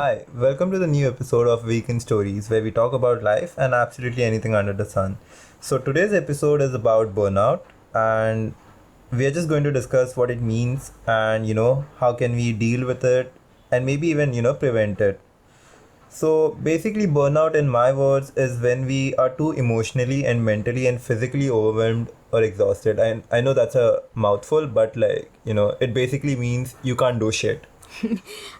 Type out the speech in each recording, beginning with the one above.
Hi, welcome to the new episode of Weekend Stories where we talk about life and absolutely anything under the sun. So, today's episode is about burnout and we are just going to discuss what it means and how can we deal with it and maybe even prevent it. So, basically, burnout, in my words, is when we are too emotionally and mentally and physically overwhelmed or exhausted. And I know that's a mouthful, but it basically means you can't do shit.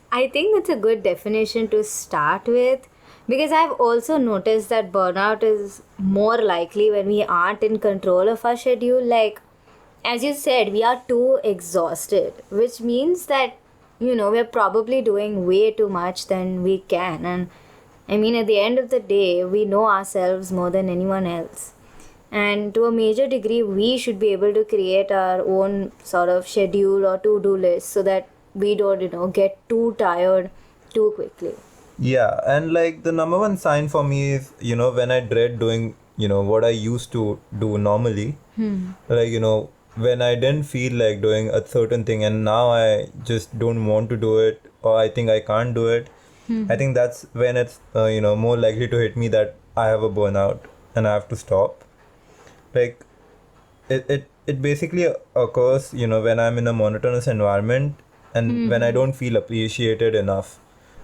I think that's a good definition to start with because I've also noticed that burnout is more likely when we aren't in control of our schedule. Like, as you said, we are too exhausted, which means that, we're probably doing way too much than we can. And I mean, at the end of the day, we know ourselves more than anyone else. And to a major degree, we should be able to create our own sort of schedule or to-do list so that we don't, get too tired too quickly. Yeah, and like the number one sign for me is, when I dread doing, what I used to do normally. Like, when I didn't feel like doing a certain thing and now I just don't want to do it or I think I can't do it. I think that's when it's, more likely to hit me that I have a burnout and I have to stop. Like, it basically occurs, when I'm in a monotonous environment and when I don't feel appreciated enough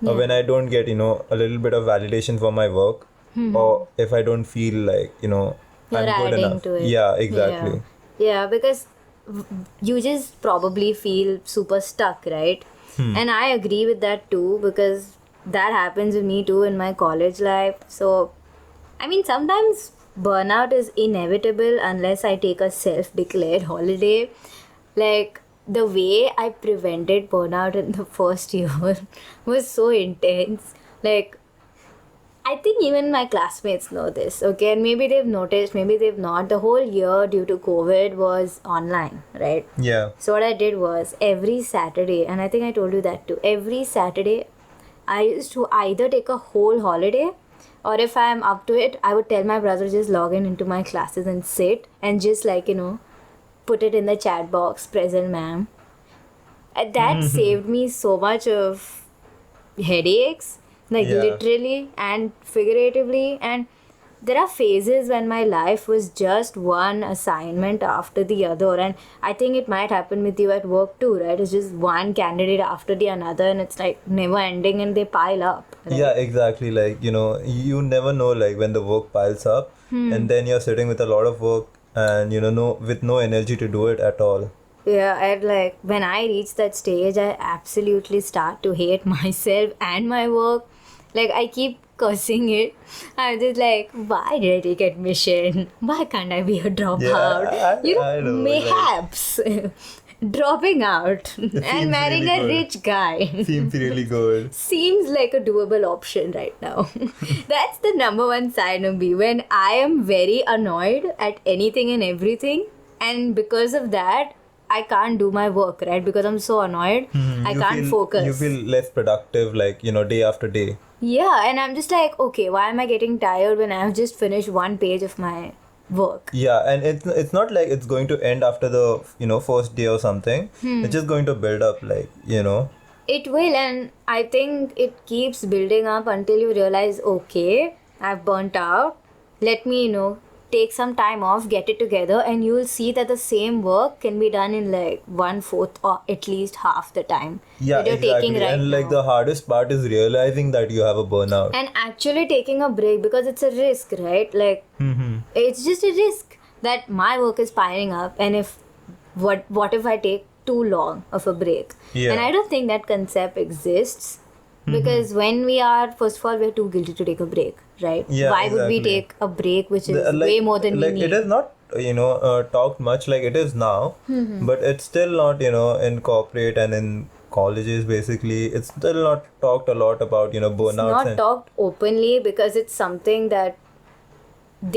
or when I don't get a little bit of validation for my work or if I don't feel like You're I'm good adding enough. to it. Yeah, exactly. Yeah, because you just probably feel super stuck, right? And I agree with that too because that happens with me too in my college life. So, I mean, sometimes burnout is inevitable unless I take a self declared holiday. Like, the way I prevented burnout in the first year was so intense. Like, I think even my classmates know this, okay? And maybe they've noticed, maybe they've not. The whole year due to COVID was online, right? Yeah. So what I did was every Saturday, and I think I told you that too, every Saturday I used to either take a whole holiday or if I'm up to it, I would tell my brother just log in into my classes and sit and just put it in the chat box, present ma'am. And that saved me so much of headaches, like Yeah. literally and figuratively. And there are phases when my life was just one assignment after the other, and I think it might happen with you at work too, right? It's just one candidate after the another and it's like never ending and they pile up, right? Yeah, exactly. Like, you never know like when the work piles up and then you're sitting with a lot of work and no with no energy to do it at all. Yeah, and like when I reach that stage, I absolutely start to hate myself and my work. Like I keep cursing it. I'm just like, why did I take admission? Why can't I be a dropout? I know. Mayhaps dropping out and seems marrying really a good. rich guy. Seems really good. Seems like a doable option right now. That's the number one sign of me when I am very annoyed at anything and everything, and because of that, I can't do my work, right? Because I'm so annoyed, I You can't feel focus. you feel less productive like, day after day. Yeah, and I'm just like, okay, why am I getting tired when I've just finished one page of my work? Yeah, and it's not like it's going to end after the, first day or something. It's just going to build up like. It will, and I think it keeps building up until you realize, okay, I've burnt out. Let me, take some time off, get it together, and you'll see that the same work can be done in like 1/4 or at least half the time Yeah, that you're exactly. taking right And like now. the hardest part is realizing that you have a burnout. And actually taking a break because it's a risk, right? Like, it's just a risk that my work is piling up, and if what if I take too long of a break? Yeah. And I don't think that concept exists because when we are, first of all, we're too guilty to take a break, right? Yeah, Why would we exactly. take a break which is Like- way more than like we need? it is not talked much like it is now, but it's still not in corporate and in colleges basically it's still not talked a lot about It's burnouts not and talked openly because it's something that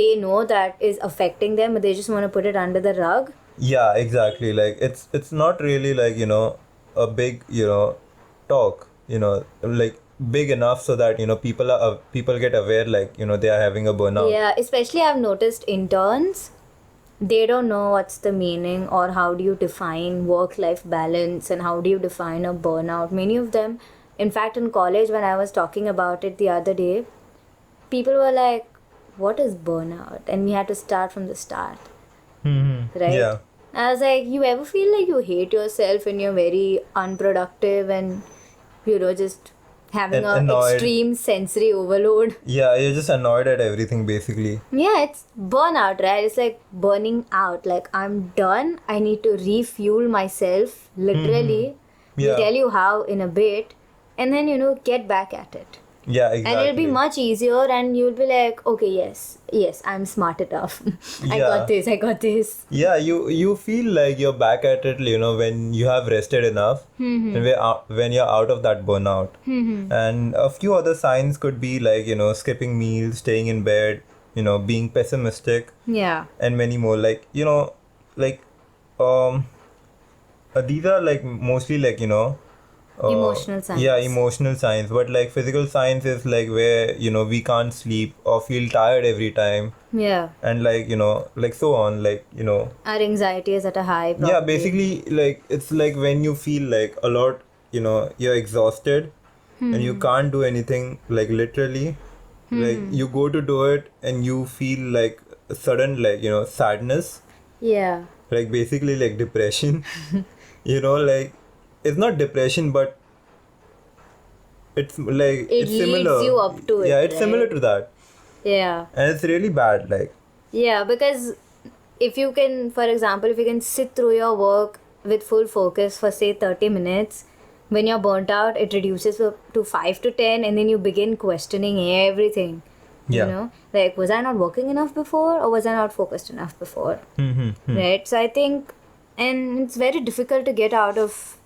they know that is affecting them, but they just want to put it under the rug. yeah, exactly. Like it's not really like a big talk like big enough so that people get aware like they are having a burnout. Yeah, especially I've noticed interns, they don't know what's the meaning or how do you define work-life balance and how do you define a burnout. Many of them In fact, in college, when I was talking about it the other day, people were like, what is burnout? And we had to start from the start, right? Yeah. I was like, you ever feel like you hate yourself and you're very unproductive and, just having a Annoyed. extreme sensory overload? Yeah, you're just annoyed at everything basically. Yeah, it's burnout, right? It's like burning out. Like, I'm done. I need to refuel myself, literally. Yeah. We'll tell you how in a bit. And then, get back at it. Yeah, exactly. And it'll be much easier, and you'll be like, okay, yes, I'm smart enough. I got this. Yeah, you feel like you're back at it, when you have rested enough, and when you're out of that burnout. And a few other signs could be like, skipping meals, staying in bed, being pessimistic, Yeah. and many more. Like, these are like mostly like, Emotional signs. Yeah, emotional signs. But like physical signs is like where, we can't sleep or feel tired every time. Yeah. And like, like so on, like, Our anxiety is at a high. Probably. Yeah, basically, like, it's like when you feel like a lot, you're exhausted and you can't do anything, like, literally. Like, you go to do it and you feel like a sudden, like, sadness. Yeah. Like, basically, like, depression. Like, it's not depression, but it's like, it's similar. Leads you up to it. Yeah, it's right? similar to that. Yeah. And it's really bad, like. Yeah, because if you can, for example, if you can sit through your work with full focus for say 30 minutes, when you're burnt out, it reduces to 5 to 10, and then you begin questioning everything. Yeah. Like, was I not working enough before, or was I not focused enough before? Right? So I think, and it's very difficult to get out of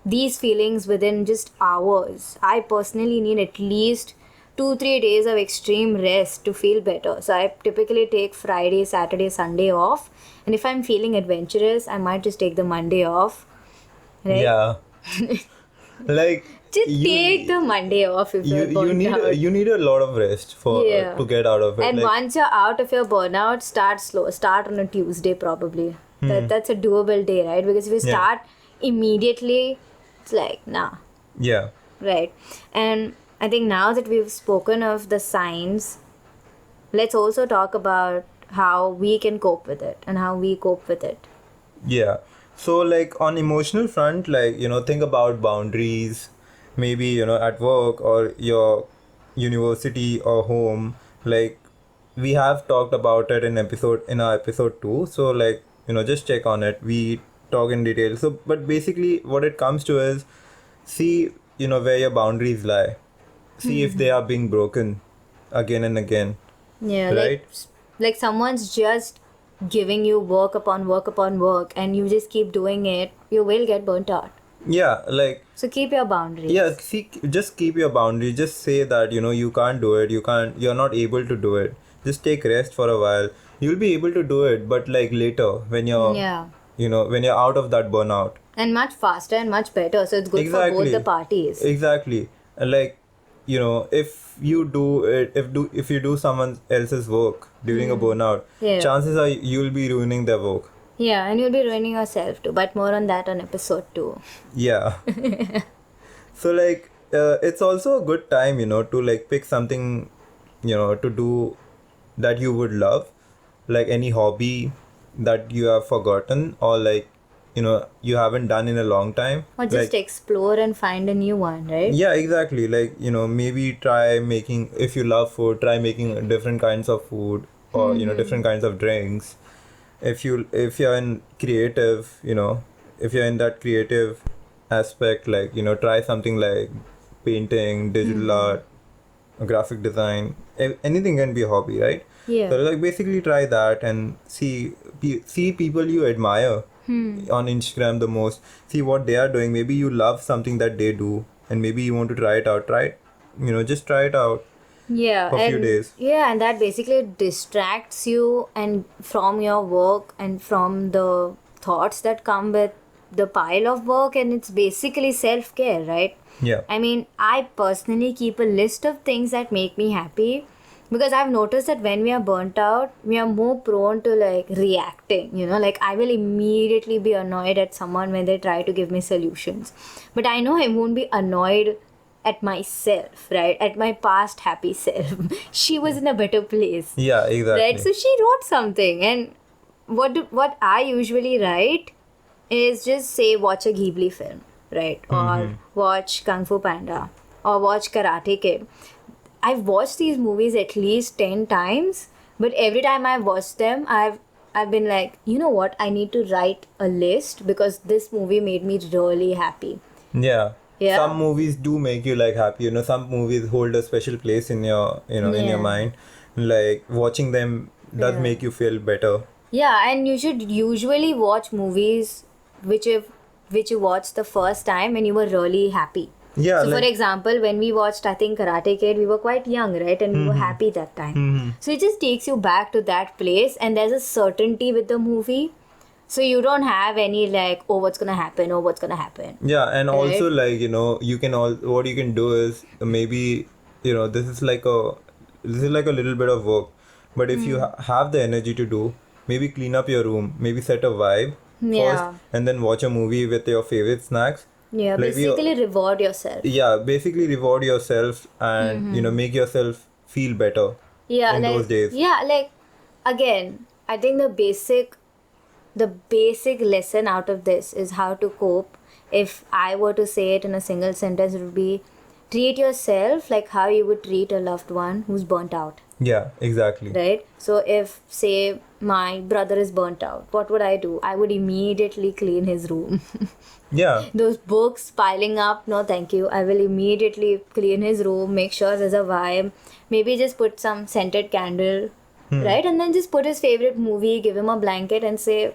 these feelings within just hours. I personally need at least 2-3 days of extreme rest to feel better. So I typically take Friday, Saturday, Sunday off, and if I'm feeling adventurous, I might just take the Monday off. Right? Yeah. Like, just take the Monday off if you're burnt out. You need a lot of rest for to get out of it. And like, once you're out of your burnout, start slow. Start on a Tuesday probably. That's a doable day, right? Because if you start immediately, it's like, nah. Yeah. Right. And I think now that we've spoken of the signs, let's also talk about how we can cope with it and how we cope with it. Yeah. So, like, on emotional front, like, think about boundaries, maybe, at work or your university or home. Like, we have talked about it in our episode 2. So, like, just check on it. We talk in detail. So, but basically what it comes to is, see, where your boundaries lie. See if they are being broken again and again. Yeah. Right? Like someone's just giving you work upon work upon work, and you just keep doing it, you will get burnt out. Yeah, like. So keep your boundaries. Yeah, just keep your boundaries. Just say that, you can't do it. You're not able to do it. Just take rest for a while. You'll be able to do it, but like later when you're, when you're out of that burnout. And much faster and much better. So it's good for both the parties. Exactly. And like, if you do it, if you do someone else's work during a burnout, chances are you'll be ruining their work. Yeah, and you'll be ruining yourself too. But more on that on episode 2. Yeah. So like, it's also a good time, to like pick something, to do that you would love, like any hobby that you have forgotten or like, you haven't done in a long time. Or just explore and find a new one, right? Yeah, exactly. Like, maybe try making, if you love food, try making different kinds of food or, different kinds of drinks. If you're in creative, if you're in that creative aspect, like, try something like painting, digital art, graphic design. Anything can be a hobby, right? Yeah. So like basically try that and see people you admire on Instagram the most. See what they are doing. Maybe you love something that they do and maybe you want to try it out. Just try it out. Yeah, for a few days. Yeah, and that basically distracts you and from your work and from the thoughts that come with the pile of work, and it's basically self-care, right? Yeah. I mean, I personally keep a list of things that make me happy, Because I've noticed that when we are burnt out, we are more prone to like reacting, you know, like I will immediately be annoyed at someone when they try to give me solutions. But I know I won't be annoyed at myself, right? At my past happy self. She was in a better place. Yeah, exactly. Right? So she wrote something, and what I usually write is just say watch a Ghibli film, right? Or watch Kung Fu Panda or watch Karate Kid. I've watched these movies at least 10 times, but every time I've watched them, I've been like, you know what? I need to write a list because this movie made me really happy. Yeah. Yeah. Some movies do make you like happy. You know, some movies hold a special place in your, in your mind. Like watching them does make you feel better. Yeah, and you should usually watch movies which you watched the first time when you were really happy. Yeah. So, like, for example, when we watched, I think, Karate Kid, we were quite young, right? And we were happy that time. So, it just takes you back to that place, and there's a certainty with the movie. So, you don't have any like, oh, what's gonna happen? Oh, what's gonna happen? yeah, and Right? also like, you can what you can do is maybe, this is like a little bit of work, but if you have the energy to do, maybe clean up your room, maybe set a vibe Yeah. first, and then watch a movie with your favorite snacks. Yeah, Like basically reward yourself. Yeah, basically reward yourself and make yourself feel better. Yeah, in like those days. yeah, like again, I think the basic lesson out of this is how to cope. If I were to say it in a single sentence, it would be treat yourself like how you would treat a loved one who's burnt out. Yeah, exactly. Right? So if say my brother is burnt out, what would I do? I would immediately clean his room. Yeah. Those books piling up, no thank you. I will immediately clean his room, make sure there's a vibe, maybe just put some scented candle, right? And then just put his favorite movie, give him a blanket and say,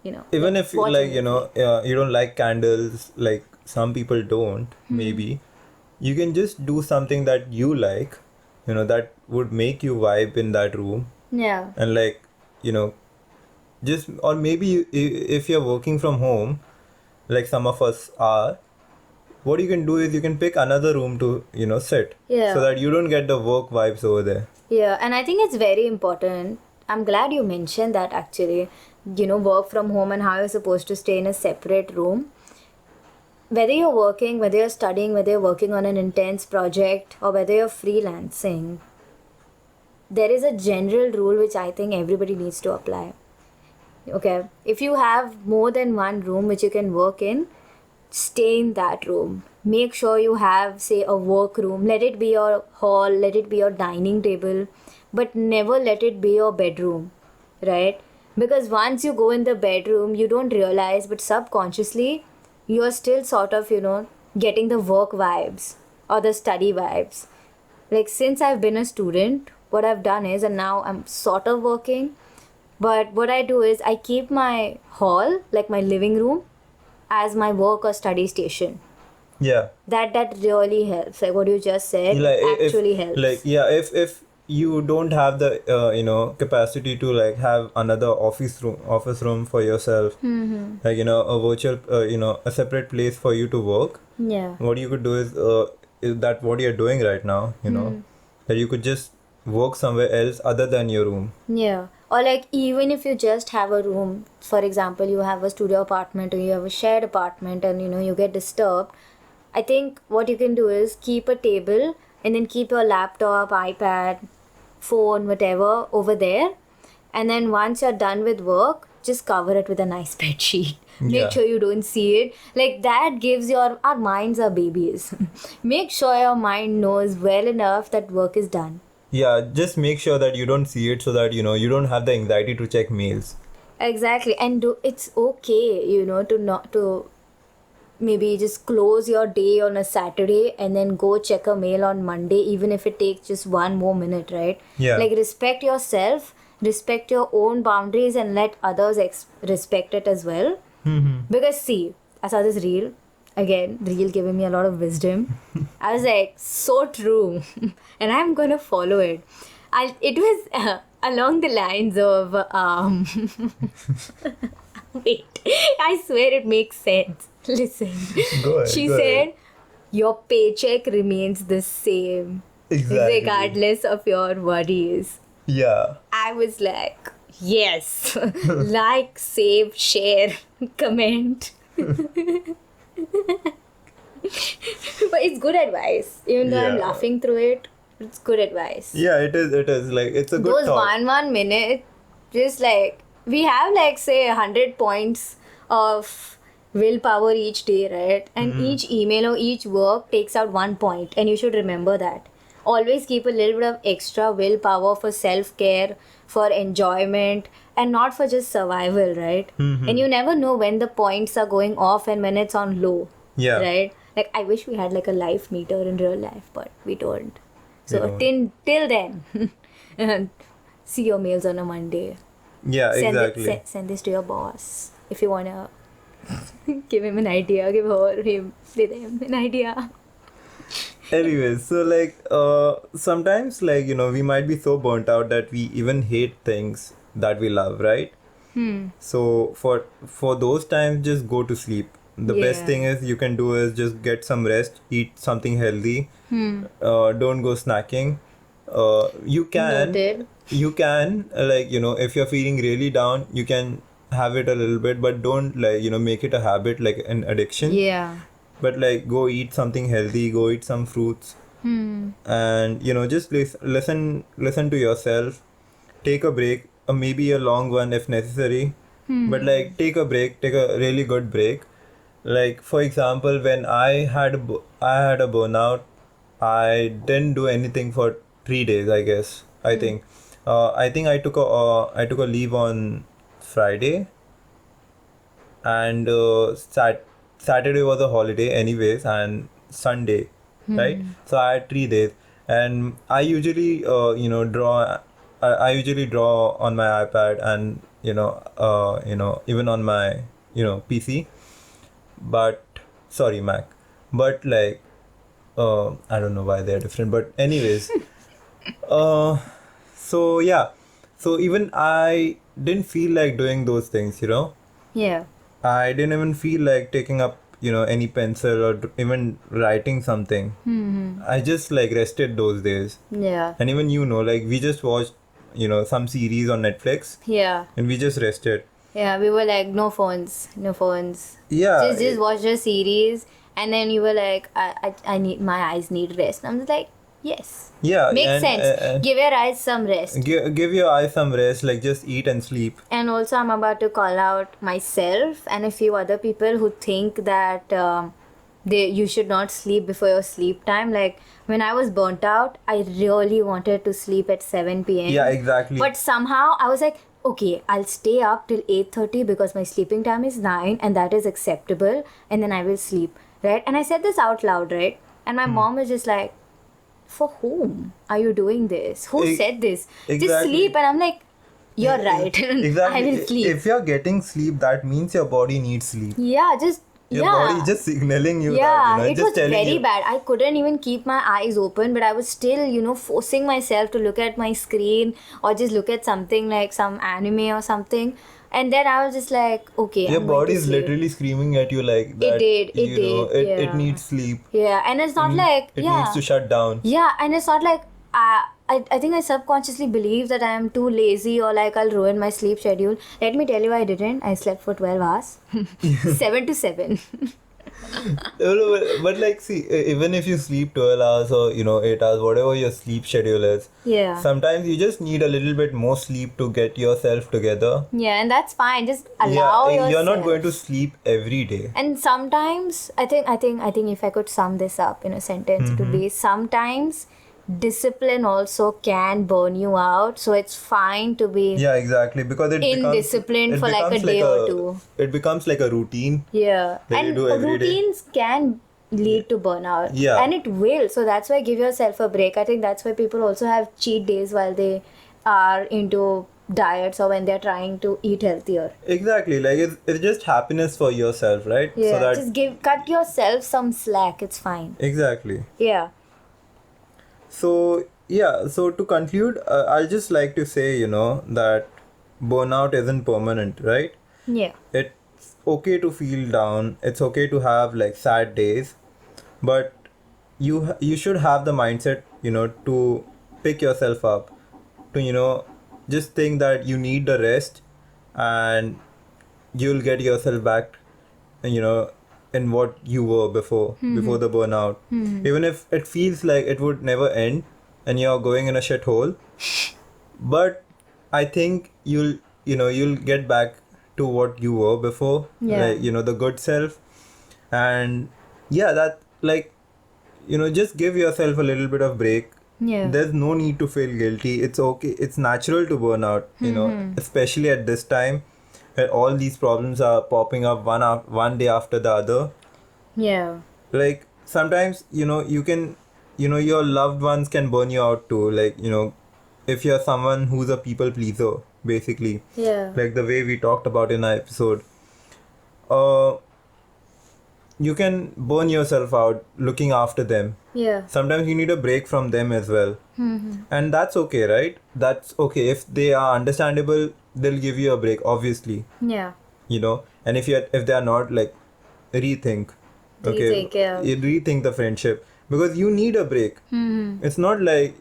Even if watch like, a movie. you don't like candles, like some people don't, maybe you can just do something that you like, that would make you vibe in that room. Yeah. And like, just, or maybe if you're working from home, like some of us are, what you can do is you can pick another room to, sit. Yeah. So that you don't get the work vibes over there. Yeah, and I think it's very important. I'm glad you mentioned that actually, work from home and how you're supposed to stay in a separate room. Whether you're working, whether you're studying, whether you're working on an intense project, or whether you're freelancing, there is a general rule which I think everybody needs to apply. Okay, if you have more than one room which you can work in, stay in that room. Make sure you have, say, a work room. Let it be your hall, let it be your dining table, but never let it be your bedroom, right? Because once you go in the bedroom, you don't realize, but subconsciously, you're still sort of, getting the work vibes or the study vibes. Like, since I've been a student, what I've done is, and now I'm sort of working, but what I do is I keep my hall, like my living room, as my work or study station. Yeah. That really helps. Like what you just said, Like actually if, helps. Like, yeah, if you don't have the capacity to like have another office room for yourself, like a virtual a separate place for you to work, what you could do is that what you're doing right now, that you could just work somewhere else other than your room. Yeah. Or like even if you just have a room, for example, you have a studio apartment or you have a shared apartment and you get disturbed, I think what you can do is keep a table and then keep your laptop, iPad, phone, whatever over there. And then once you're done with work, just cover it with a nice bed sheet. Make Yeah. sure you don't see it. Like that gives our minds are babies. Make sure your mind knows well enough that work is done. Yeah, just make sure that you don't see it so that you don't have the anxiety to check mails. Exactly. And it's okay, to maybe just close your day on a Saturday and then go check a mail on Monday, even if it takes just 1 more minute, right? Yeah. Like respect yourself, respect your own boundaries, and let others respect it as well. Because see, I saw this reel. Again, reel giving me a lot of wisdom. I was like, so true. And I'm going to follow it. It was along the lines of... Wait, I swear it makes sense. Listen. Go ahead, She go said, ahead. your paycheck remains the same. Exactly. regardless of your worries. Yeah. I was like, yes, like, save, share, comment. But it's good advice. Even though I'm Yeah. laughing through it, it's good advice. Yeah, it is. It is like it's a good Those thought. 1 minute, just like, we have like, say, 100 points of willpower each day, right? And each email or each work takes out 1 point, and you should remember that. Always keep a little bit of extra willpower for self-care, for enjoyment, and not for just survival, right? And you never know when the points are going off and when it's on low. Yeah. Right? Like, I wish we had like a life meter in real life, but we don't. So don't. till then, see your mails on a Monday. Yeah, exactly. Send this to your boss if you wanna give him an idea, give her him them an idea. Anyways, so like sometimes like we might be so burnt out that we even hate things that we love, right? So for those times, just go to sleep. The best Yeah. thing is you can do is just get some rest, eat something healthy. Don't go snacking. You can Noted. like if you're feeling really down, you can have it a little bit, but don't like make it a habit, like an addiction. Yeah. But like go eat something healthy, go eat some fruits, and just listen to yourself. Take a break, maybe a long one if necessary, but like take a break, take a really good break. Like for example, when I had a burnout, I didn't do anything for 3 days, I guess. I think I took a leave on Friday, and Saturday was a holiday anyways, and Sunday, right? So I had 3 days, and I usually draw. I usually draw on my iPad, and even on my PC, but sorry, Mac. But like I don't know why they're different, but anyways, so yeah, so even I didn't feel like doing those things, Yeah. I didn't even feel like taking up, any pencil or even writing something. I just like rested those days. Yeah. And even like we just watched, some series on Netflix, Yeah. and we just rested. Yeah. We were like, no phones. Yeah. Just watch the series, and then you were like, I need, my eyes need rest. I'm just like, yes. Yeah. Makes and, sense. Give your eyes some rest. give your eyes some rest, like just eat and sleep. And also, I'm about to call out myself and a few other people who think that you should not sleep before your sleep time. Like, when I was burnt out, I really wanted to sleep at 7 p.m. Yeah, exactly. But somehow I was like, okay, I'll stay up till 8:30 because my sleeping time is 9 and that is acceptable, and then I will sleep, right? And I said this out loud, right? And my mom was just like, for whom are you doing this? Who said this? Just Exactly. sleep. And I'm like, you're right. Exactly. I will sleep. If you're getting sleep, that means your body needs sleep. Yeah, just Your body just signaling you yeah, that, it just was telling very you. bad. I couldn't even keep my eyes open, but I was still, forcing myself to look at my screen or just look at something like some anime or something. And then I was just like, okay, Your I'm going body to is sleep. literally screaming at you like that. It did, It yeah. needs sleep. Yeah, and it's not like, It yeah. needs to shut down. Yeah, and it's not like I think I subconsciously believe that I am too lazy or like I'll ruin my sleep schedule. Let me tell you, I didn't. I slept for 12 hours. 7 to 7. But like, see, even if you sleep 12 hours or 8 hours, whatever your sleep schedule is, Yeah. sometimes you just need a little bit more sleep to get yourself together. Yeah, and that's fine. Just allow yourself. You're not going to sleep every day. And sometimes, I think if I could sum this up in a sentence, it would be, sometimes discipline also can burn you out. So it's fine to be Yeah, exactly, because indisciplined for like a day or two. It becomes like a routine. Yeah, that you and do every day. routines can lead to burnout. Yeah. And it will. So that's why give yourself a break. I think that's why people also have cheat days while they are into diets or when they're trying to eat healthier. Exactly, like it's just happiness for yourself, right? Yeah, So that just cut yourself some slack. It's fine. exactly. Yeah. So yeah, so to conclude, I'll just like to say, that burnout isn't permanent, right? Yeah. It's okay to feel down. It's okay to have like sad days, but you should have the mindset, to pick yourself up, to just think that you need the rest, and you'll get yourself back, you know in what you were before the burnout. Even if it feels like it would never end and you're going in a shithole, but I think you'll get back to what you were before, Yeah. like the good self. And yeah, that, like, just give yourself a little bit of break. Yeah. There's no need to feel guilty. It's okay, it's natural to burn out, especially at this time where all these problems are popping up one day after the other. Yeah. Like, sometimes you can, your loved ones can burn you out too, like, if you're someone who's a people pleaser, basically, Yeah. like the way we talked about in our episode. uh you can burn yourself out looking after them. Yeah. Sometimes you need a break from them as well. And that's okay, right? That's okay. If they are understandable, they'll give you a break, obviously. Yeah. And if they are not, like, rethink. Rethink, yeah. You rethink the friendship, because you need a break. It's not like,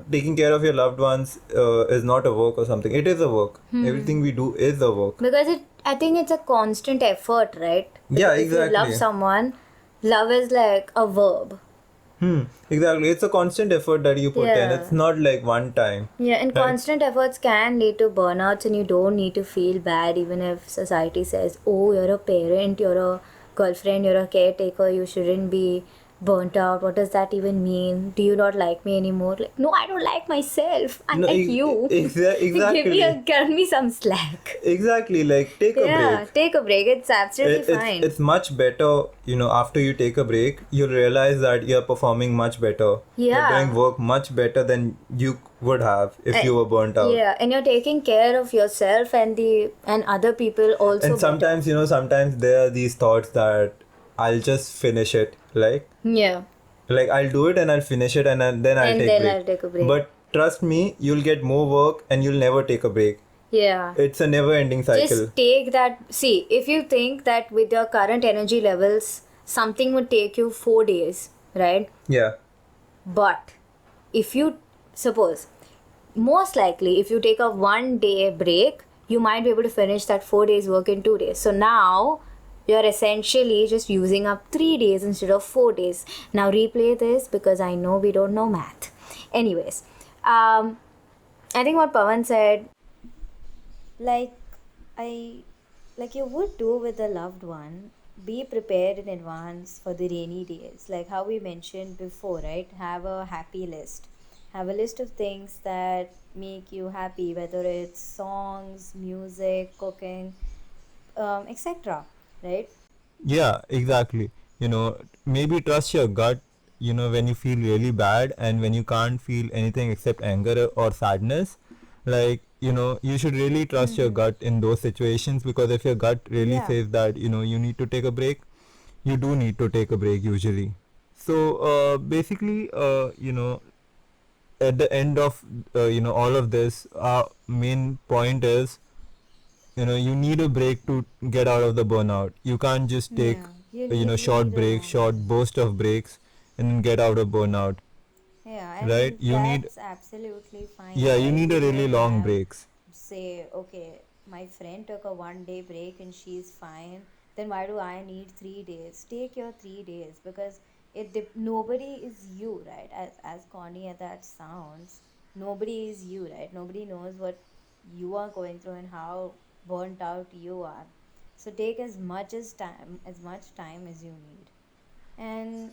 taking care of your loved ones is not a work or something. It is a work. Everything we do is a work. Because I think it's a constant effort, right? Yeah, If you love exactly. someone, love is like a verb. Exactly. It's a constant effort that you put in. Yeah. It's not like one time. Yeah, and Right. constant efforts can lead to burnouts, and you don't need to feel bad even if society says, oh, you're a parent, you're a girlfriend, you're a caretaker, you shouldn't be burnt out. What does that even mean? Do you not like me anymore? Like, no, I don't like myself. I like you. Exactly. Give me some slack. Exactly. Like, take a Yeah, break. take a break. It's absolutely fine. It's much better, after you take a break, you'll realize that you're performing much better. Yeah. You're doing work much better than you would have if you were burnt out. Yeah, and you're taking care of yourself and other people also. And sometimes, sometimes there are these thoughts that I'll just finish it. Yeah. Like, I'll do it and I'll finish it, and then I'll take a break. But trust me, you'll get more work and you'll never take a break. Yeah. It's a never-ending cycle. Just take that. See, if you think that with your current energy levels, something would take you 4 days, right? Yeah. But if you suppose, most likely, if you take a 1 day break, you might be able to finish that 4 days work in 2 days. So now you're essentially just using up 3 days instead of 4 days. Now replay this because I know we don't know math. Anyways, I think what Pawan said, like you would do with a loved one, be prepared in advance for the rainy days, like how we mentioned before, right? Have a happy list, have a list of things that make you happy, whether it's songs, music, cooking, etc., right? Yeah, exactly. Maybe trust your gut, when you feel really bad and when you can't feel anything except anger or sadness. Like, you should really trust your gut in those situations, because if your gut really Yeah. says that, you need to take a break, you do need to take a break usually. So, basically, at the end of, all of this, our main point is, you need a break to get out of the burnout. You can't just take short breaks, short burst of breaks, and then get out of burnout. Yeah, and Right? You need, that's absolutely fine. yeah, you right? need a really can long have- breaks. Say, okay, my friend took a 1 day break and she's fine, then why do I need 3 days? Take your 3 days, because nobody is you, right? As corny as that sounds, nobody is you, right? Nobody knows what you are going through and how burnt out you are. So take as much time as you need. And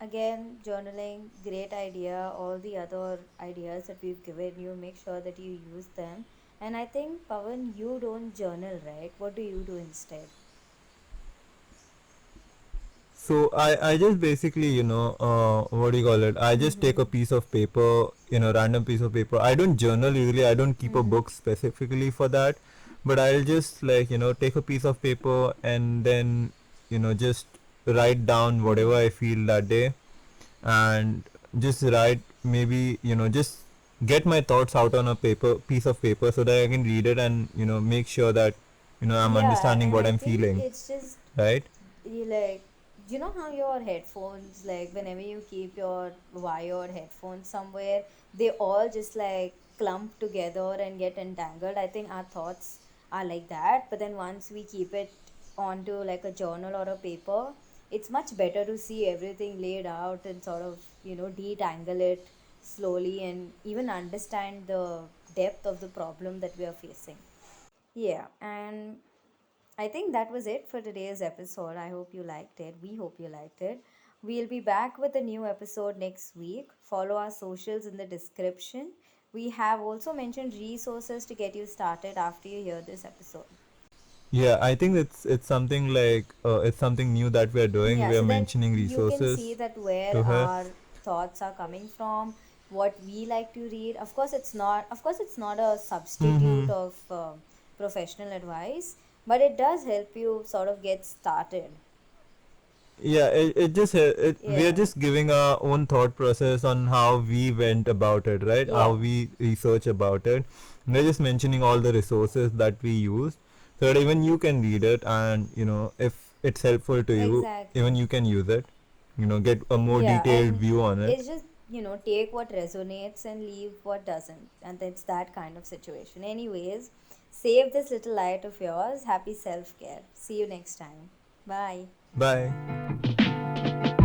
again, journaling, great idea. All the other ideas that we've given you, make sure that you use them. And I think, Pawan, you don't journal, right? What do you do instead? So I just basically, what do you call it? I just take a piece of paper, random piece of paper. I don't journal usually. I don't keep a book specifically for that. But I'll just, like, take a piece of paper and then, just write down whatever I feel that day, and just write, maybe, just get my thoughts out on a piece of paper, so that I can read it and, make sure that, I'm Yeah, understanding and what I I'm think feeling, it's just right? you like you know how your headphones, like whenever you keep your wired headphones somewhere, they all just like clump together and get entangled? I think our thoughts are like that, but then once we keep it onto like a journal or a paper, it's much better to see everything laid out and sort of, detangle it slowly and even understand the depth of the problem that we are facing. Yeah, and I think that was it for today's episode. I hope you liked it. We hope you liked it. We'll be back with a new episode next week. Follow our socials in the description. We have also mentioned resources to get you started after you hear this episode. Yeah, I think it's something like it's something new that we are doing. Yeah, We are so that mentioning you can see resources that where to her. our thoughts are coming from, what we like to read. Of course it's not a substitute Mm-hmm. of professional advice, but it does help you sort of get started. Yeah, we are Yeah. just giving our own thought process on how we went about it, right? How Yeah. we research about it. We're just mentioning all the resources that we use so that even you can read it, and if it's helpful to you, even Exactly. you can use it. Get a more Yeah, detailed and view on it. it's just, take what resonates and leave what doesn't. And it's that kind of situation. Anyways, save this little light of yours. Happy self care. See you next time. Bye. Bye.